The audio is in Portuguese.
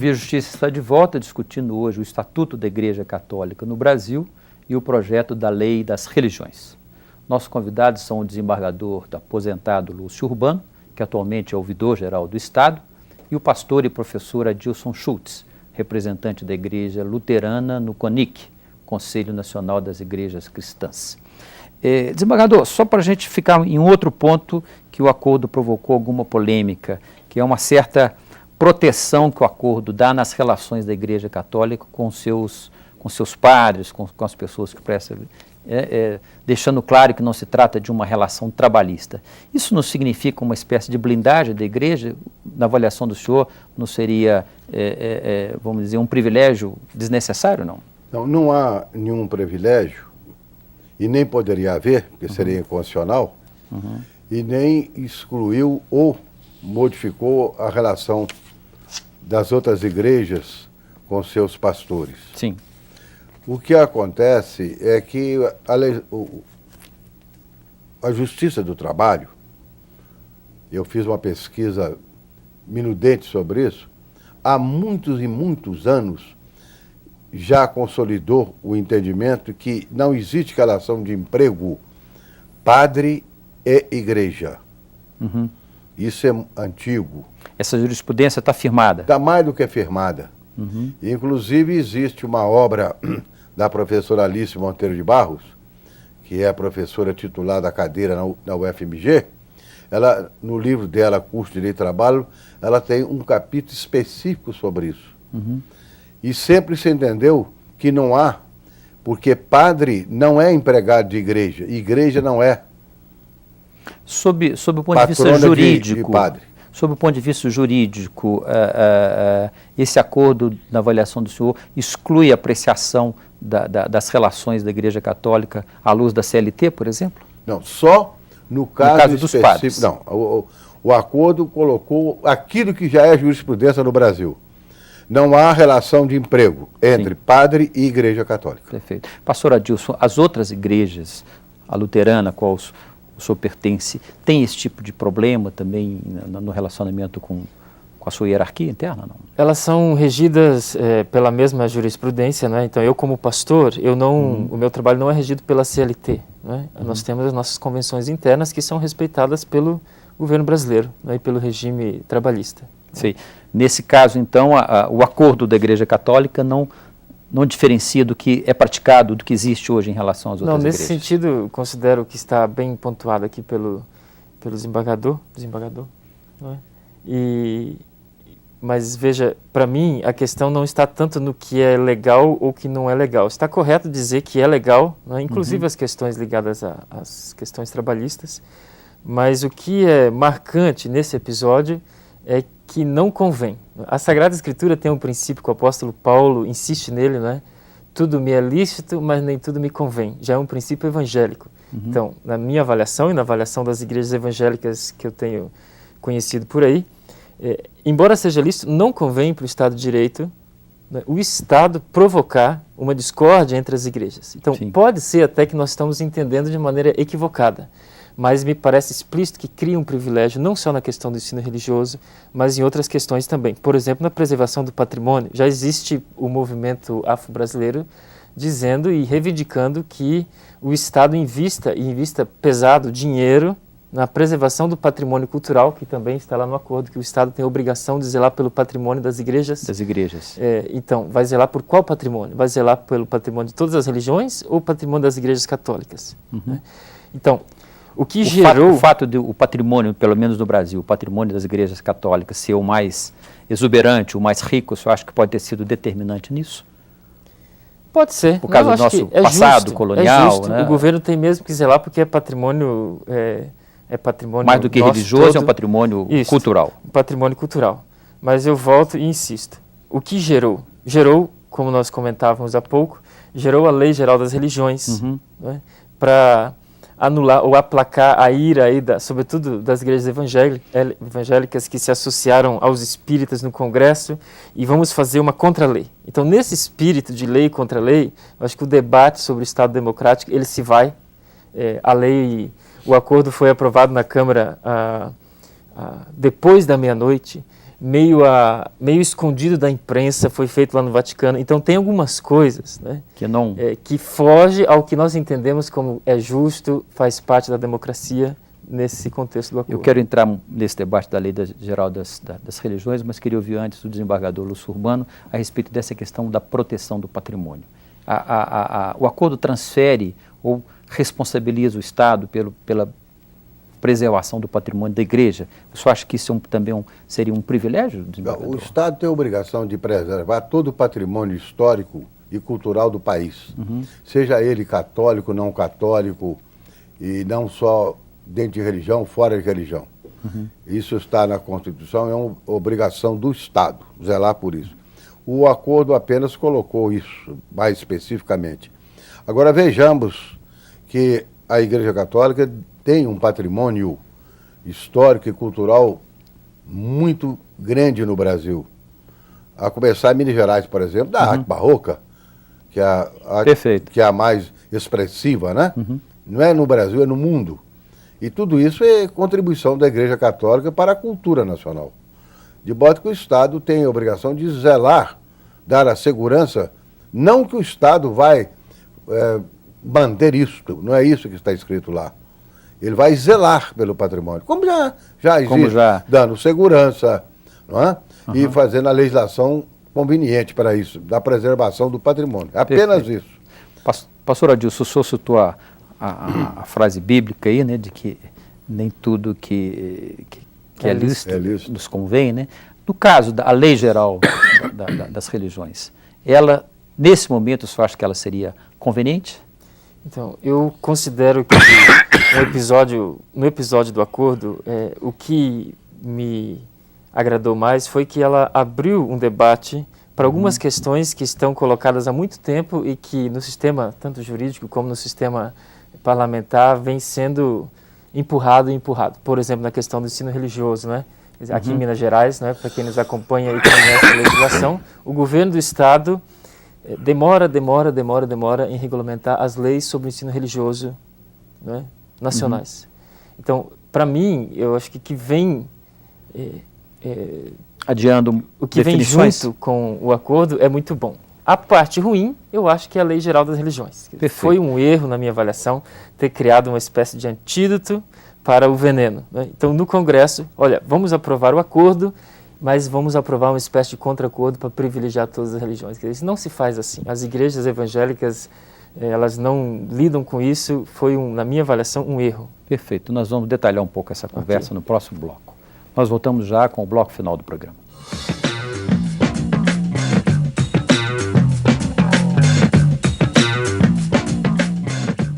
Via Justiça está de volta discutindo hoje o Estatuto da Igreja Católica no Brasil e o projeto da Lei das Religiões. Nossos convidados são o desembargador aposentado Lúcio Urbano, que atualmente é ouvidor-geral do Estado, e o pastor e professor Adilson Schultz, representante da Igreja Luterana no CONIC, Conselho Nacional das Igrejas Cristãs. Desembargador, só para a gente ficar em outro ponto que o acordo provocou alguma polêmica, que é uma certa proteção que o acordo dá nas relações da Igreja Católica com seus padres, com as pessoas que prestam, deixando claro que não se trata de uma relação trabalhista. Isso não significa uma espécie de blindagem da Igreja? Na avaliação do senhor, não seria, vamos dizer, um privilégio desnecessário, não? Não há nenhum privilégio, e nem poderia haver, porque seria inconstitucional, e nem excluiu ou modificou a relação das outras igrejas com seus pastores. Sim. O que acontece é que a Justiça do Trabalho, eu fiz uma pesquisa minudente sobre isso, há muitos e muitos anos já consolidou o entendimento que não existe relação de emprego padre e igreja. Isso é antigo. Essa jurisprudência está firmada? Está mais do que firmada. Inclusive existe uma obra da professora Alice Monteiro de Barros, que é a professora titular da cadeira na UFMG. Ela, no livro dela, Curso de Direito do Trabalho, ela tem um capítulo específico sobre isso. E sempre se entendeu que não há, porque padre não é empregado de igreja, igreja não é. Sob o ponto de vista jurídico, sob o ponto de vista jurídico, esse acordo, na avaliação do senhor, exclui a apreciação das relações da Igreja Católica à luz da CLT, por exemplo? Não, só no caso dos padres. Não, o acordo colocou aquilo que já é jurisprudência no Brasil. Não há relação de emprego entre padre e Igreja Católica. Perfeito. Pastor Adilson, as outras igrejas, a luterana, a qual o senhor pertence, tem esse tipo de problema também no relacionamento com a sua hierarquia interna, não? Elas são regidas pela mesma jurisprudência, né? Então, eu como pastor, o meu trabalho não é regido pela CLT, né? Nós temos as nossas convenções internas que são respeitadas pelo governo brasileiro, né? E pelo regime trabalhista. Sim. Nesse caso, então, o acordo da Igreja Católica não diferencia do que é praticado, do que existe hoje em relação às outras igrejas? Não, nesse sentido, considero que está bem pontuado aqui pelo desembargador, não é? Mas veja, para mim, a questão não está tanto no que é legal ou que não é legal. Está correto dizer que é legal, não é? Inclusive as questões ligadas às questões trabalhistas, mas o que é marcante nesse episódio é que não convém. A Sagrada Escritura tem um princípio que o apóstolo Paulo insiste nele, né? Tudo me é lícito, mas nem tudo me convém. Já é um princípio evangélico. Então, na minha avaliação e na avaliação das igrejas evangélicas que eu tenho conhecido por aí, embora seja lícito, não convém para o Estado de Direito, né, o Estado provocar uma discórdia entre as igrejas. Então, pode ser até que nós estamos entendendo de maneira equivocada, mas me parece explícito que cria um privilégio não só na questão do ensino religioso, mas em outras questões também. Por exemplo, na preservação do patrimônio, já existe o movimento afro-brasileiro dizendo e reivindicando que o Estado invista pesado dinheiro na preservação do patrimônio cultural, que também está lá no acordo, que o Estado tem a obrigação de zelar pelo patrimônio das igrejas. Das igrejas. Então, vai zelar por qual patrimônio? Vai zelar pelo patrimônio de todas as religiões ou patrimônio das igrejas católicas? Né? Então, o que gerou... O fato de o patrimônio, pelo menos no Brasil, o patrimônio das igrejas católicas ser o mais exuberante, o mais rico, eu acho que pode ter sido determinante nisso? Pode ser. Por causa do nosso passado colonial. É justo. Né? O governo tem mesmo que zelar porque é patrimônio... É patrimônio mais do que religioso, é um patrimônio cultural. Patrimônio cultural. Mas eu volto e insisto. O que gerou? Gerou, como nós comentávamos há pouco, gerou a Lei Geral das Religiões, né, para anular ou aplacar a ira, aí sobretudo das igrejas evangélicas que se associaram aos espíritas no Congresso, e vamos fazer uma contra-lei. Então, nesse espírito de lei contra lei, eu acho que o debate sobre o Estado Democrático, ele se vai. A lei... O acordo foi aprovado na Câmara depois da meia-noite. meio escondido da imprensa, foi feito lá no Vaticano. Então tem algumas coisas, né, que foge ao que nós entendemos como é justo, faz parte da democracia nesse contexto do acordo. Eu quero entrar nesse debate da Lei Geral das Religiões, mas queria ouvir antes do desembargador Lúcio Urbano a respeito dessa questão da proteção do patrimônio. O acordo transfere ou responsabiliza o Estado pela preservação do patrimônio da igreja. O senhor acha que isso também seria um privilégio? O Estado tem a obrigação de preservar todo o patrimônio histórico e cultural do país, seja ele católico, não católico, e não só dentro de religião, fora de religião. Isso está na Constituição, é uma obrigação do Estado zelar por isso. O acordo apenas colocou isso mais especificamente. Agora vejamos que a Igreja Católica tem um patrimônio histórico e cultural muito grande no Brasil. A começar em Minas Gerais, por exemplo, da arte barroca, que é a mais expressiva, né? Não é no Brasil, é no mundo. E tudo isso é contribuição da Igreja Católica para a cultura nacional. De modo que o Estado tem a obrigação de zelar, dar a segurança, não que o Estado vai manter isso, não é isso que está escrito lá. Ele vai zelar pelo patrimônio, como já existe, dando segurança, não é? E fazendo a legislação conveniente para isso, da preservação do patrimônio. Apenas isso. Pastor Adilson, o senhor citou a frase bíblica aí, né, de que nem tudo que é lícito nos convém, né? No caso da Lei Geral das Religiões, ela, nesse momento, o senhor acha que ela seria conveniente? Então, eu considero que no episódio do acordo, o que me agradou mais foi que ela abriu um debate para algumas questões que estão colocadas há muito tempo e que no sistema, tanto jurídico como no sistema parlamentar, vem sendo empurrado. Por exemplo, na questão do ensino religioso, né? Aqui em Minas Gerais, né, para quem nos acompanha e conhece a legislação, o governo do Estado demora em regulamentar as leis sobre o ensino religioso, né, nacionais. Então, para mim, eu acho que vem adiando o que definições. Vem junto com o acordo é muito bom. A parte ruim, eu acho que é a Lei Geral das Religiões. Perfeito. Foi um erro, na minha avaliação, ter criado uma espécie de antídoto para o veneno, né? Então, no Congresso, olha, vamos aprovar o acordo, mas vamos aprovar uma espécie de contra-acordo para privilegiar todas as religiões. Isso não se faz assim. As igrejas evangélicas, elas não lidam com isso. Foi, na minha avaliação, um erro. Perfeito. Nós vamos detalhar um pouco essa conversa no próximo bloco. Nós voltamos já com o bloco final do programa.